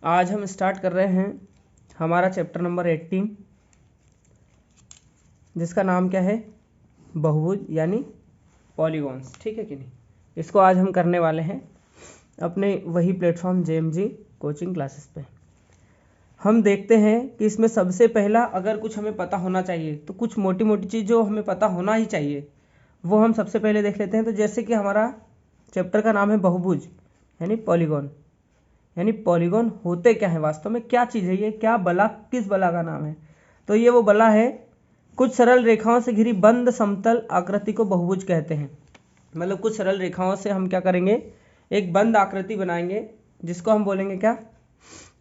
आज हम स्टार्ट कर रहे हैं हमारा चैप्टर नंबर 18, जिसका नाम क्या है, बहुभुज यानी पॉलीगॉन्स। ठीक है कि नहीं। इसको आज हम करने वाले हैं अपने वही प्लेटफॉर्म JMG कोचिंग क्लासेस पे। हम देखते हैं कि इसमें सबसे पहला अगर कुछ हमें पता होना चाहिए तो कुछ मोटी मोटी चीज़ जो हमें पता होना ही चाहिए वो हम सबसे पहले देख लेते हैं। तो जैसे कि हमारा चैप्टर का नाम है बहुभुज यानी पॉलीगॉन, यानी पॉलीगॉन होते क्या है, वास्तव में क्या चीज़ है ये, क्या बला, किस बला का नाम है। तो ये वो बला है, कुछ सरल रेखाओं से घिरी बंद समतल आकृति को बहुभुज कहते हैं। मतलब कुछ सरल रेखाओं से हम क्या करेंगे, एक बंद आकृति बनाएंगे जिसको हम बोलेंगे क्या,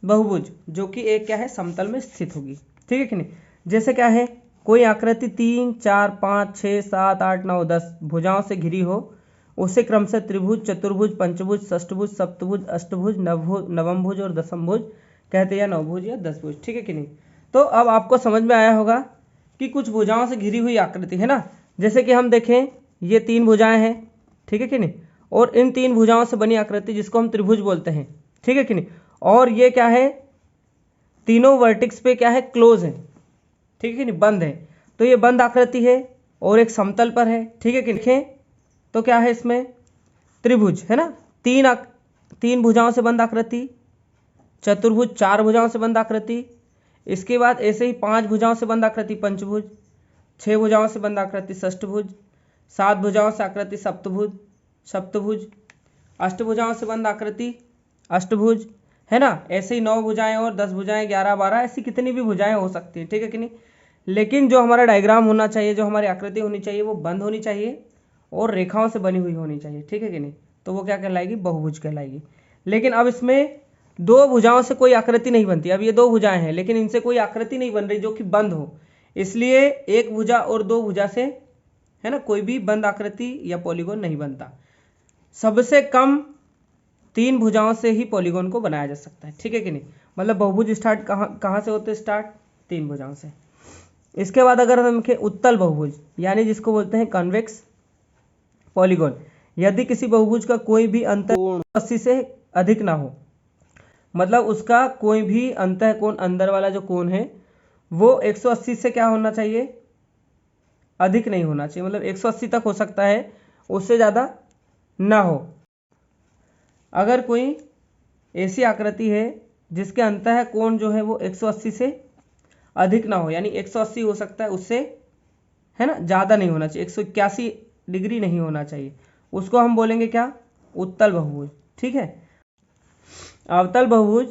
बहुभुज, जो कि एक क्या है, समतल में स्थित होगी। ठीक है कि नहीं। जैसे क्या है, कोई आकृति 3, 4, 5, 6, 7, 8, 9, 10 भुजाओं से घिरी हो, उसे क्रमशः त्रिभुज, चतुर्भुज, पंचभुज, षष्ठभुज, सप्तभुज, अष्टभुज, नवमभुज और दशमभुज कहते हैं, या नवभुज या 10 भुज। ठीक है कि नहीं। तो अब आपको समझ में आया होगा कि कुछ भुजाओं से घिरी हुई आकृति है ना। जैसे कि हम देखें, ये 3 भुजाएं हैं, ठीक है कि नहीं, और इन 3 भुजाओं से बनी आकृति जिसको हम त्रिभुज बोलते हैं। ठीक है कि नहीं। और ये क्या है, तीनों वर्टिक्स पे क्या है, क्लोज है। ठीक है कि नहीं, बंद है। तो ये बंद आकृति है और एक समतल पर है। ठीक है कि नहीं। तो क्या है इसमें, त्रिभुज है ना, तीन भुजाओं से बंद आकृति, चतुर्भुज 4 भुजाओं से बंद आकृति, इसके बाद ऐसे ही 5 भुजाओं से बंद आकृति पंचभुज, 6 भुजाओं से बंद आकृति षष्ठभुज, 7 भुजाओं से आकृति सप्तभुज, 8 भुजाओं से बंद आकृति अष्टभुज, है ना। ऐसे ही 9 भुजाएं और 10 भुजाएं, 11, 12, ऐसी कितनी भी भुजाएं हो सकती हैं। ठीक है कि नहीं। लेकिन जो हमारा डायग्राम होना चाहिए, जो हमारी आकृति होनी चाहिए, वो बंद होनी चाहिए और रेखाओं से बनी हुई होनी चाहिए। ठीक है कि नहीं। तो वो क्या कहलाएगी, बहुभुज कहलाएगी। लेकिन अब इसमें 2 भुजाओं से कोई आकृति नहीं बनती। अब ये 2 भुजाएं हैं लेकिन इनसे कोई आकृति नहीं बन रही जो कि बंद हो, इसलिए एक भुजा और 2 भुजा से, है ना, कोई भी बंद आकृति या पॉलीगॉन नहीं बनता। सबसे कम 3 भुजाओं से ही पॉलीगॉन को बनाया जा सकता है। ठीक है कि नहीं। मतलब बहुभुज स्टार्ट कहाँ से होते हैं, स्टार्ट 3 भुजाओं से। इसके बाद अगर हम देखें उत्तल बहुभुज, यानी जिसको बोलते हैं कन्वेक्स पॉलीगॉन, यदि किसी बहुभुज का कोई भी अंतःकोण 80 से अधिक ना हो, मतलब उसका कोई भी अंतःकोण, अंदर वाला जो कोण है वो 180 से क्या होना चाहिए, अधिक नहीं होना चाहिए। मतलब 180 तक हो सकता है, उससे ज़्यादा ना हो। अगर कोई ऐसी आकृति है जिसके अंतःकोण जो है वो 180 से अधिक ना हो, यानी 180 हो सकता है, उससे, है ना, ज़्यादा नहीं होना चाहिए, 181 डिग्री नहीं होना चाहिए, उसको हम बोलेंगे क्या, उत्तल बहुभुज। ठीक है। अवतल बहुभुज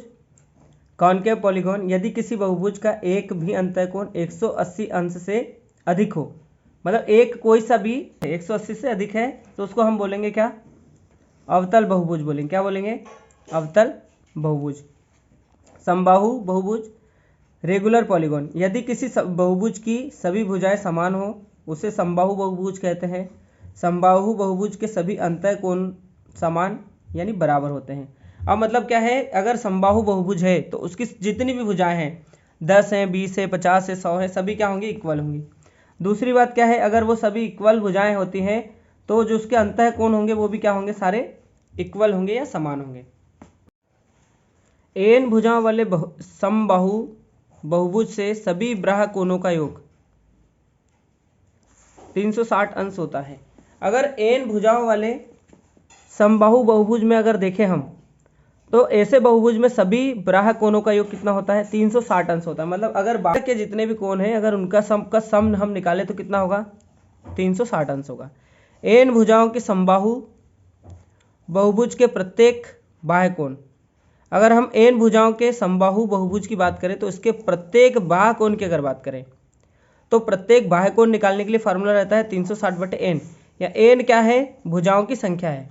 कॉनकेव पॉलीगॉन, यदि किसी बहुभुज का एक भी अंतःकोण 180 अंश से अधिक हो, मतलब एक कोई सा भी 180 से अधिक है, तो उसको हम बोलेंगे क्या, अवतल बहुभुज बोलेंगे। क्या बोलेंगे, अवतल बहुभुज। समबाहु बहुभुज रेगुलर पॉलीगॉन, यदि किसी बहुभुज की सभी भुजाएं समान हो उसे समबाहु बहुभुज कहते हैं। समबाहु बहुभुज के सभी अंतःकोण समान यानी बराबर होते हैं। अब मतलब क्या है, अगर समबाहु बहुभुज है तो उसकी जितनी भी भुजाएं हैं, 10 हैं, 20 है, 50 है, 100 है, सभी क्या होंगी, इक्वल होंगी। दूसरी बात क्या है, अगर वो सभी इक्वल भुजाएं होती हैं तो जो उसके अंतःकोण होंगे वो भी क्या होंगे, सारे इक्वल होंगे या समान होंगे। एन भुजाओं वाले समबाहु बहुभुज से सभी बाह्य कोणों का योग 360 अंश होता है। अगर एन भुजाओं वाले समबाहु बहुभुज में अगर देखें हम, तो ऐसे बहुभुज में सभी बाह्य कोणों का योग कितना होता है, 360 अंश होता है। मतलब अगर बाह्य के जितने भी कोण हैं, अगर उनका सम हम निकालें तो कितना होगा, 360 अंश होगा। एन भुजाओं के समबाहु बहुभुज के प्रत्येक बाह्य कोण, अगर हम एन भुजाओं के समबाहु बहुभुज की बात करें तो इसके प्रत्येक बाह्य कोण की अगर बात करें तो प्रत्येक बाह्य कोण निकालने के लिए फार्मूला रहता है 360/n, या n क्या है, भुजाओं की संख्या है,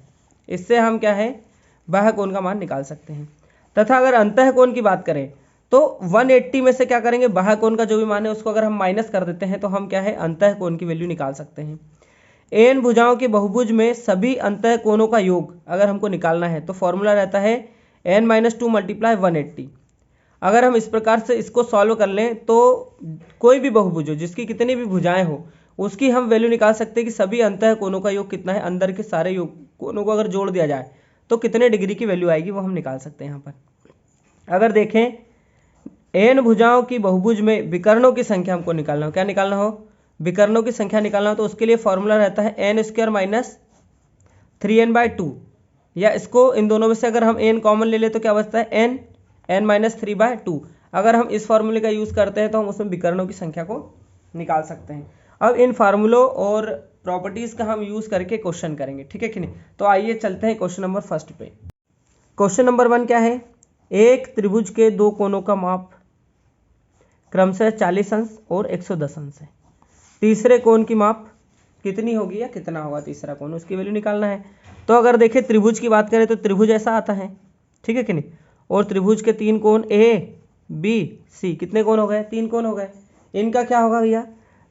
इससे हम क्या है, बाह्य कोण का मान निकाल सकते हैं। तथा अगर अंतःकोण की बात करें तो 180 में से क्या करेंगे, बाह्य कोण का जो भी मान है उसको अगर हम माइनस कर देते हैं तो हम क्या है, अंतःकोण की वैल्यू निकाल सकते हैं। एन भुजाओं के बहुभुज में सभी अंतःकोणों का योग अगर हमको निकालना है तो फॉर्मूला रहता है n-2 × 180। अगर हम इस प्रकार से इसको सॉल्व कर लें तो कोई भी बहुभुज हो जिसकी कितनी भी भुजाएं हो उसकी हम वैल्यू निकाल सकते हैं कि सभी अंतःकोणों का योग कितना है, अंदर के सारे योग कोणों को अगर जोड़ दिया जाए तो कितने डिग्री की वैल्यू आएगी वो हम निकाल सकते हैं यहाँ पर। अगर देखें n भुजाओं की बहुभुज में विकर्णों की संख्या हमको निकालना हो, क्या निकालना हो, विकर्णों की संख्या निकालना हो, तो उसके लिए फॉर्मूला रहता है n स्क्वायर माइनस 3n/2, या इसको इन दोनों में से अगर हम n कॉमन ले ले तो क्या बचता है n माइनस 3/2। अगर हम इस फॉर्मूले का यूज़ करते हैं तो हम उसमें विकर्णों की संख्या को निकाल सकते हैं। अब इन फार्मूलों और प्रॉपर्टीज़ का हम यूज़ करके क्वेश्चन करेंगे, ठीक है कि नहीं। तो आइए चलते हैं क्वेश्चन नंबर फर्स्ट पे। क्वेश्चन नंबर 1 क्या है, एक त्रिभुज के दो कोनों का माप क्रमशः 40 अंश और 110 अंश है। तीसरे कोण की माप कितनी होगी या कितना होगा तीसरा कोण, उसकी वैल्यू निकालना है। तो अगर देखें त्रिभुज की बात करें तो त्रिभुज ऐसा आता है, ठीक है कि नहीं, और त्रिभुज के 3 कोण ABC, कितने कोण हो गए, 3 कोण हो गए। इनका क्या होगा भैया,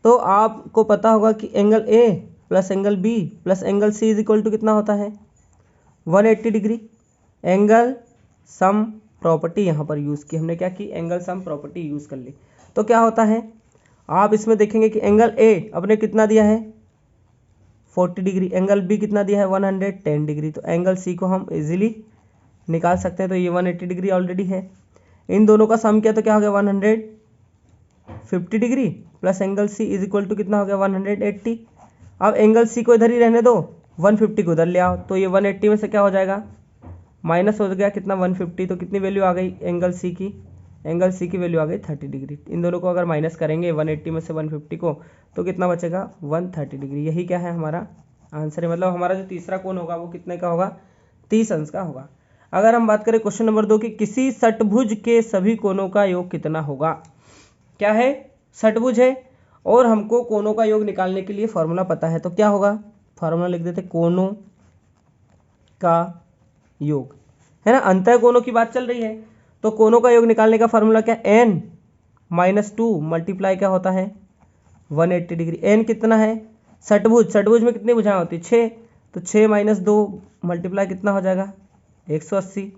तो आपको पता होगा कि angle A plus angle B plus angle C is equal to कितना होता है 180 डिग्री। एंगल सम प्रॉपर्टी यहाँ पर यूज़ की हमने, क्या की, एंगल सम प्रॉपर्टी यूज़ कर ली। तो क्या होता है, आप इसमें देखेंगे कि एंगल A अपने कितना दिया है 40 डिग्री, एंगल B कितना दिया है 110 डिग्री, तो एंगल C को हम इजीली निकाल सकते हैं। तो ये 180 डिग्री ऑलरेडी है, इन दोनों का सम किया तो क्या हो गया 150 degree plus angle C is equal to कितना हो गया 180। अब एंगल C को इधर ही रहने दो, 150 को उधर ले आओ, तो ये 180 में से क्या हो जाएगा माइनस हो गया कितना 150, तो कितनी वैल्यू आ गई एंगल C की, एंगल C की वैल्यू आ गई 30 डिग्री। इन दोनों को अगर माइनस करेंगे 180 में से 150 को, तो कितना बचेगा 130 डिग्री। यही क्या है हमारा आंसर है, मतलब हमारा जो तीसरा कोण होगा वो कितने का होगा 30 अंश का होगा। अगर हम बात करें क्वेश्चन नंबर 2 की, किसी षटभुज के सभी कोणों का योग कितना होगा। क्या है, षटभुज है और हमको कोणों का योग निकालने के लिए फॉर्मूला पता है, तो क्या होगा, फॉर्मूला लिख देते कोणों का योग, है ना, अंतः कोणों की बात चल रही है। तो कोणों का योग निकालने का फॉर्मूला क्या, n माइनस 2 मल्टीप्लाई क्या होता है 180 डिग्री। n कितना है, षटभुज, षटभुज में कितनी भुजाएं होती है 6, तो 6 माइनस 2 मल्टीप्लाई कितना हो जाएगा 180।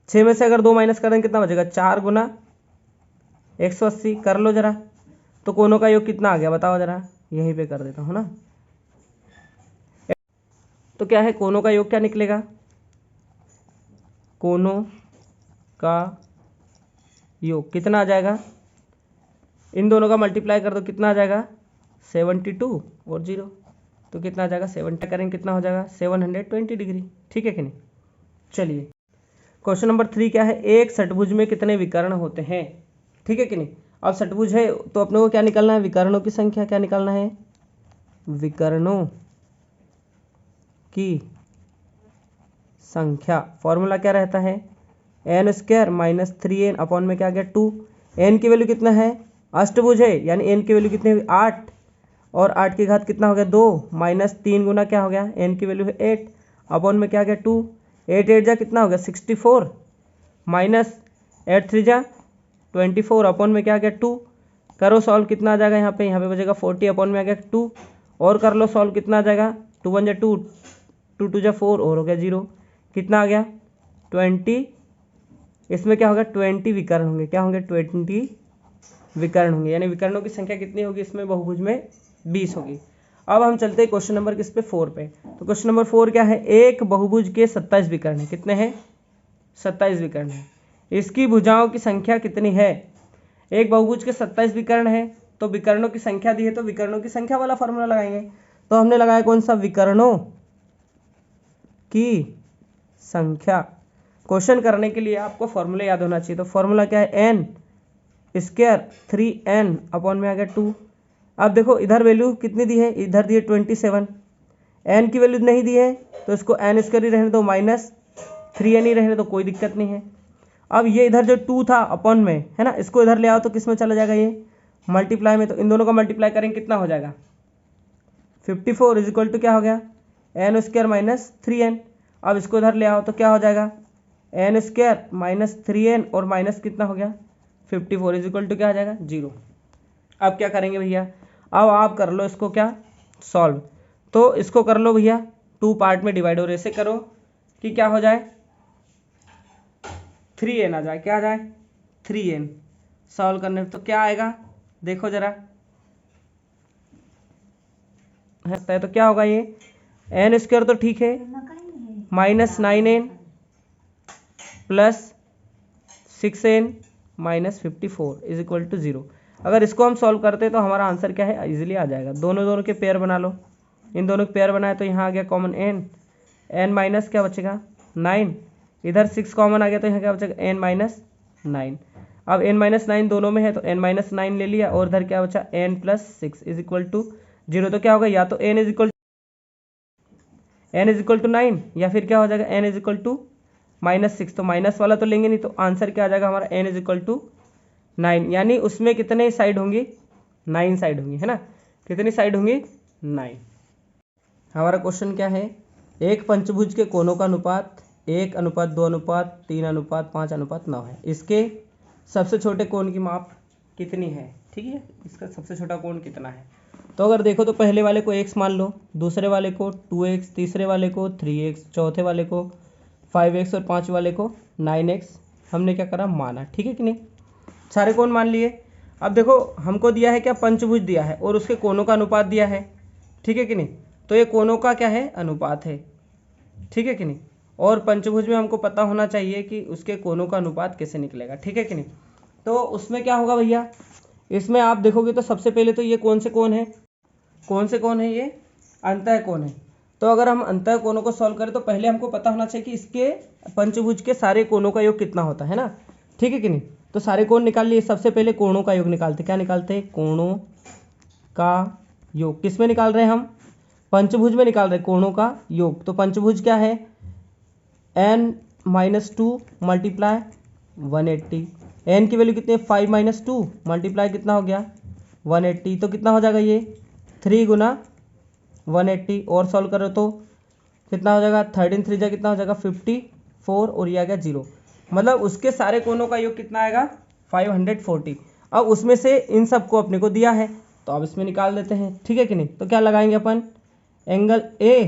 6 में से अगर 2 माइनस करें कितना बचेगा 4 गुना 180, कर लो जरा। तो कोणों का योग कितना आ गया बताओ जरा, यहीं पे कर देता हूँ ना। तो क्या है कोणों का योग क्या निकलेगा, कोणों का योग कितना आ जाएगा, इन दोनों का मल्टीप्लाई कर दो कितना आ जाएगा 72 और 0, तो कितना आ जाएगा 70 करेंगे कितना हो जाएगा 720 डिग्री, ठीक है कि नहीं। चलिए क्वेश्चन नंबर 3 क्या है, एक षटभुज में कितने विकर्ण होते हैं, ठीक है कि नहीं। अब षटभुज है तो अपने को क्या निकालना है, विकर्णों की संख्या, क्या निकालना है, विकर्णों की संख्या। फॉर्मूला क्या रहता है n square minus 3n upon में क्या गया 2। n की वैल्यू कितना है, अष्टभुज है यानी n की वैल्यू कितनी हुई 8, और 8 की घात कितना हो गया 2 माइनस 3 गुना क्या हो गया n की वैल्यू है 8 अपॉन में क्या गया 2, 8 8 जा कितना हो गया 64 माइनस 8 3 जा 24 अपॉन में क्या गया 2। करो सॉल्व कितना आ जाएगा, यहाँ पे बचेगा 40 अपॉन में आ गया 2, और कर लो सॉल्व कितना आ जाएगा 2 1 जा 2 2 2 जा 4 और हो गया 0, कितना आ गया 20। इसमें क्या होगा 20 विकर्ण होंगे, क्या होंगे 20 विकर्ण होंगे, यानी विकर्णों की संख्या कितनी होगी इसमें बहुभुज में 20 होगी। अब हम चलते हैं क्वेश्चन नंबर किस पे 4 पे। तो क्वेश्चन नंबर 4 क्या है, एक बहुभुज के 27 विकर्ण है, कितने हैं 27 विकर्ण है, इसकी भुजाओं की संख्या कितनी है। एक बहुभुज के 27 विकर्ण है तो विकर्णों की संख्या दी है, तो विकर्णों की संख्या वाला फॉर्मूला लगाएंगे। तो हमने लगाया कौन सा, विकर्णों की संख्या। क्वेश्चन करने के लिए आपको फॉर्मूला याद होना चाहिए, तो फॉर्मूला क्या है n स्क्वायर 3n अपॉन में आ गया 2। अब देखो इधर वैल्यू कितनी दी है, इधर दी है 27, n की वैल्यू नहीं दी है तो इसको n स्क्वायर ही रहने दो, माइनस 3n ही रहने दो, कोई दिक्कत नहीं है। अब ये इधर जो 2 था अपॉन में है ना, इसको इधर ले आओ तो किस में चला जाएगा, ये मल्टीप्लाई में, तो इन दोनों का मल्टीप्लाई करेंगे कितना हो जाएगा 54 इज इक्वल टू क्या हो गया n स्क्वायर माइनस 3n। अब इसको इधर ले आओ तो क्या हो जाएगा n स्क्वायर माइनस 3n और माइनस कितना हो गया 54 इज इक्वल टू क्या आ जाएगा 0। अब क्या करेंगे भैया, अब आप कर लो इसको क्या सॉल्व, तो इसको कर लो भैया 2 पार्ट में डिवाइड, और ऐसे करो कि क्या हो जाए 3n आ जाए, क्या आ जाए 3n। सॉल्व करने तो क्या आएगा देखो जरा, है तो क्या होगा ये n स्क्वायर तो ठीक है minus 9n plus 6n minus 54 is equal to 0। अगर इसको हम सॉल्व करते तो हमारा आंसर क्या है, इजीली आ जाएगा। दोनों के पेयर बना लो, इन दोनों के पेयर बनाए तो यहाँ आ गया कॉमन n माइनस क्या बचेगा 9, इधर 6 कॉमन आ गया तो यहाँ क्या बचेगा n माइनस 9। अब n माइनस 9 दोनों में है तो n माइनस 9 ले लिया और इधर क्या बचा n plus 6 is equal to 0। तो क्या होगा, या तो n इज इक्वल टू 9 या फिर क्या हो जाएगा n is equal to minus 6। तो माइनस वाला तो लेंगे नहीं, तो आंसर क्या आ जाएगा हमारा n इज इक्वल टू 9। यानी उसमें कितने साइड होंगी, 9 साइड होंगी, है ना। कितनी साइड होंगी, 9। हमारा क्वेश्चन क्या है, एक पंचभुज के कोणों का अनुपात 1:2:3:5:9 है। इसके सबसे छोटे कोण की माप कितनी है, ठीक है। इसका सबसे छोटा कोण कितना है। तो अगर देखो तो पहले वाले को x मान लो, दूसरे वाले को 2x, तीसरे वाले को 3x, चौथे वाले को 5x और पाँचवें वाले को 9x हमने क्या करा, माना, ठीक है कि नहीं। सारे कोण मान लिए। अब देखो हमको दिया है क्या, पंचभुज दिया है और उसके कोणों का अनुपात दिया है, ठीक है कि नहीं। तो ये कोणों का क्या है, अनुपात है, ठीक है कि नहीं। और पंचभुज में हमको पता होना चाहिए कि उसके कोणों का अनुपात कैसे निकलेगा, ठीक है कि नहीं। तो उसमें क्या होगा भैया, इसमें आप देखोगे तो सबसे पहले तो ये कौन से कोण है, ये अंतः कोण है। तो अगर हम अंतः कोणों को सॉल्व करें तो पहले हमको पता होना चाहिए कि इसके पंचभुज के सारे कोणों का योग कितना होता है ना, ठीक है कि नहीं। तो सारे कोण निकाल लिए, सबसे पहले कोणों का योग निकालते। क्या निकालते हैं, कोणों का योग। किस में निकाल रहे हैं हम, पंचभुज में निकाल रहे हैं कोणों का योग। तो पंचभुज क्या है, n माइनस 2 मल्टीप्लाई 180। n की वैल्यू कितनी है, 5 माइनस 2 मल्टीप्लाई कितना हो गया 180। तो कितना हो जाएगा ये 3 गुना 180। और सॉल्व करो तो कितना हो जाएगा, 13 3 जा कितना हो जाएगा 54 और ये आ गया 0। मतलब उसके सारे कोणों का योग कितना आएगा 540। अब उसमें से इन सबको अपने को दिया है तो अब इसमें निकाल देते हैं, ठीक है कि नहीं। तो क्या लगाएंगे अपन, angle A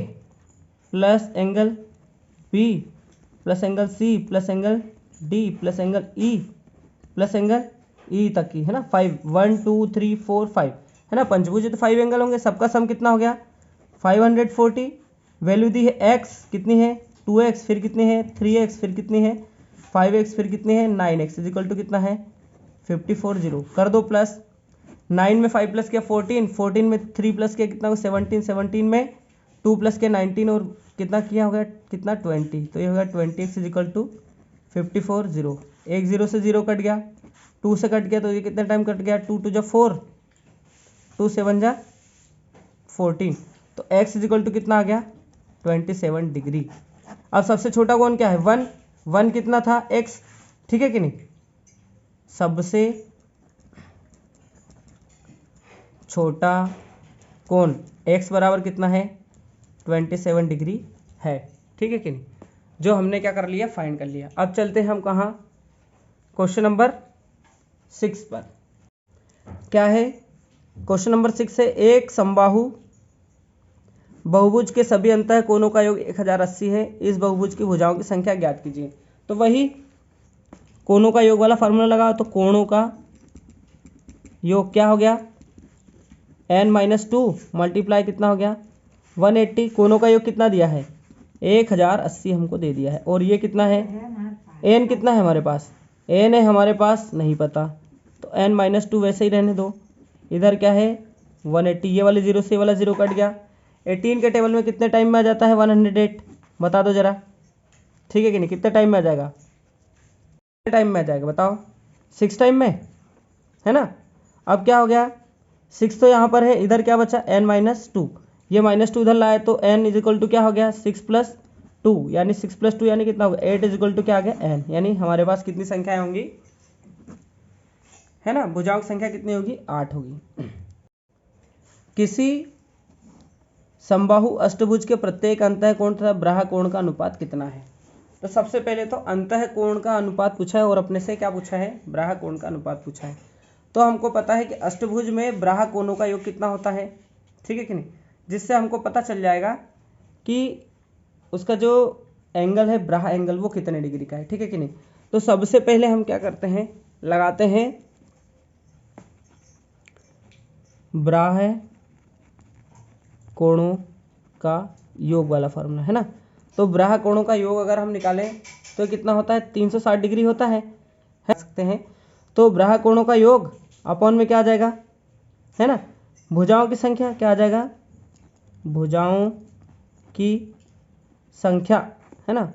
plus angle B plus angle C plus angle D plus angle E plus angle E तक की, है ना। 5 1 2 3 4 5 है ना। पंचभुज है तो 5 एंगल होंगे, सबका सम कितना हो गया 540। वैल्यू दी है x कितनी है 2x, फिर कितनी है 3x, फिर कितनी है 5x, फिर कितनी है 9x इज इक्वल टू कितना है 54 0। कर दो प्लस, 9 में 5 प्लस किया 14, 14 में 3 प्लस किया कितना 17, 17 में 2 प्लस किया 19 और कितना किया हो गया कितना 20। तो ये हो गया 20x इज इक्वल टू 54 0। एक 0 से 0 कट गया, 2 से कट गया तो ये कितना टाइम कट गया, 2 2 जा 4, 2 7 जा 14। तो x इज इक्वल टू कितना आ गया 27 डिग्री। अब सबसे छोटा कोण क्या है 1, 1 कितना था x, ठीक है कि नहीं। सबसे छोटा कोण x बराबर कितना है 27 डिग्री है, ठीक है कि नहीं। जो हमने क्या कर लिया, फाइंड कर लिया। अब चलते हैं हम कहाँ, क्वेश्चन नंबर 6 पर। क्या है क्वेश्चन नंबर 6 है, एक समबाहु बहुभुज के सभी अंतः कोणों का योग 1080 है। इस बहुभुज की भुजाओं की संख्या ज्ञात कीजिए। तो वही कोणों का योग वाला फार्मूला लगा, तो कोणों का योग क्या हो गया n माइनस 2 मल्टीप्लाई कितना हो गया 180। कोणों का योग कितना दिया है 1080 हमको दे दिया है। और ये कितना है n कितना है हमारे पास, n है हमारे पास नहीं पता, तो n माइनस 2 वैसे ही रहने दो। इधर क्या है 180, ये वाले 0 से ये वाला 0 कट गया। 18 के टेबल में कितने टाइम में आ जाता है 108, बता दो जरा, ठीक है कि नहीं। कितने टाइम में आ जाएगा, कितने टाइम में आ जाएगा बताओ, 6 टाइम में, है ना। अब क्या हो गया 6 तो यहाँ पर है, इधर क्या बचा n माइनस 2, ये माइनस 2 इधर लाए तो n इज इक्वल टू क्या हो गया 6 प्लस 2, यानी 6 प्लस 2 यानी कितना होगा 8 इज इक्वल टू क्या आ गया n। यानी हमारे पास कितनी संख्याएं होंगी, है ना, भुजाओं की संख्या कितनी होगी 8 होगी। किसी समबाहु अष्टभुज के प्रत्येक अंतः कोण तथा बाह्य कोण का अनुपात कितना है। तो सबसे पहले तो अंतः कोण का अनुपात पूछा है और अपने से क्या पूछा है, बाह्य कोण का अनुपात पूछा है। तो हमको पता है कि अष्टभुज में बाह्य कोणों का योग कितना होता है, ठीक है कि नहीं, जिससे हमको पता चल जाएगा कि उसका जो एंगल है बाह्य एंगल वो कितने डिग्री का है, ठीक है कि नहीं। तो सबसे पहले हम क्या करते हैं, लगाते हैं बाह्य कोणों का योग वाला फॉर्मूला, है ना। तो बाह्य कोणों का योग अगर हम निकालें तो कितना होता है 360 डिग्री होता है सकते हैं। तो ब्राह कोणों का योग अपॉन में क्या आ जाएगा, है ना, भुजाओं की संख्या क्या आ जाएगा, भुजाओं की संख्या, है ना,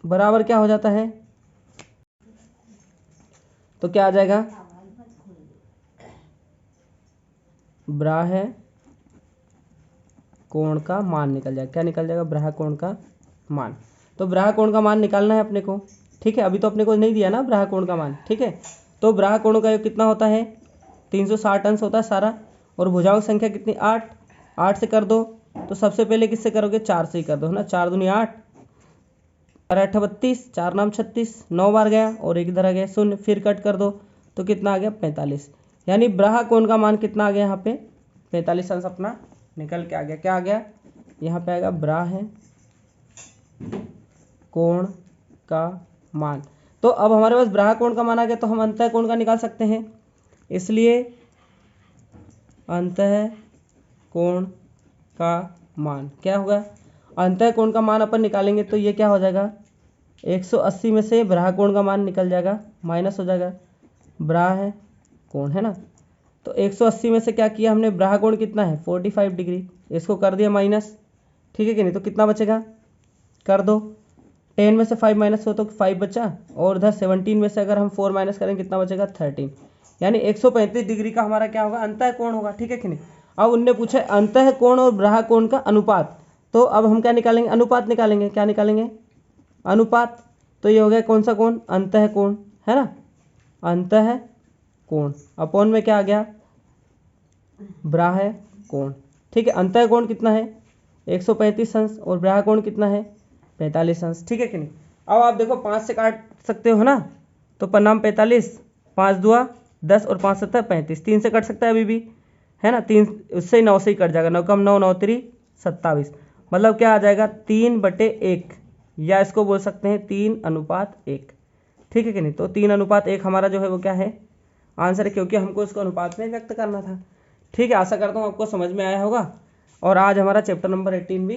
बराबर क्या हो जाता है, तो क्या आ जाएगा, ब्राह कोण का मान निकल जाएगा। क्या निकल जाएगा, ब्राह कोण का मान। तो ब्राह कोण का मान निकालना है अपने को, ठीक है। अभी तो अपने को नहीं दिया ना ब्राह कोण का मान, ठीक है। तो ब्राह कोणों का योग कितना होता है, 360 अंश होता है सारा। और भुजाओं की संख्या कितनी, 8, 8 से कर दो। तो सबसे पहले किससे करोगे, 4 से ही कर दो, है ना, 4 दूनी 8, 4 8 32, 4 नाम 36, 9 बार गया और एक इधर आ गया 0, फिर कट कर दो तो कितना आ गया 45। यानी ब्राह कोण का मान कितना आ गया यहाँ पे, 45 अंश अपना निकल के आ गया। क्या आ गया, यहाँ पे आएगा ब्राह कोण का मान। तो अब हमारे पास ब्राह कोण का मान आ गया, तो हम अंतः कोण का निकाल सकते हैं। इसलिए अंतः कोण का मान क्या होगा, अंतः कोण का मान अपन निकालेंगे तो ये क्या हो जाएगा, 180 में से ब्राह कोण का मान निकल जाएगा, माइनस हो जाएगा ब्राह कोण, है ना। तो 180 में से क्या किया हमने, ब्राह कोण कितना है 45 डिग्री, इसको कर दिया माइनस, ठीक है कि नहीं। तो कितना बचेगा, कर दो, 10 में से 5 माइनस हो तो 5 बचा, और इधर 17 में से अगर हम 4 माइनस करेंगे कितना बचेगा 13, यानी 135 डिग्री का हमारा क्या होगा, अंतः कोण होगा, ठीक है कि नहीं। अब उनने पूछा अंतः कोण और ब्राह कोण का अनुपात, तो अब हम क्या निकालेंगे, अनुपात निकालेंगे। क्या निकालेंगे, अनुपात। तो ये हो गया कौन सा कोण, अंतः कोण, है ना, अंतः कोण अपॉन में क्या आ गया, ब्राह कोण, ठीक है। अंतः कोण कितना है 135 अंश और ब्राह कोण कितना है 45 अंश, ठीक है कि नहीं। अब आप देखो 5 से काट सकते हो ना, तो परिणाम 45, 5 दुआ 10 और 5 7 35, 3 से कट सकता है अभी भी, है ना, 3 उससे 9 से ही कट जाएगा, 9 कम 9 9 3 27, मतलब क्या आ जाएगा 3/1, या इसको बोल सकते हैं 3:1, ठीक है कि नहीं। तो 3:1 हमारा जो है वो क्या है, आंसर है, क्योंकि हमको इसको अनुपात में व्यक्त करना था, ठीक है। आशा करता हूँ आपको समझ में आया होगा। और आज हमारा चैप्टर नंबर 18 भी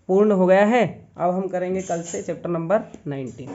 पूर्ण हो गया है। अब हम करेंगे कल से चैप्टर नंबर 19।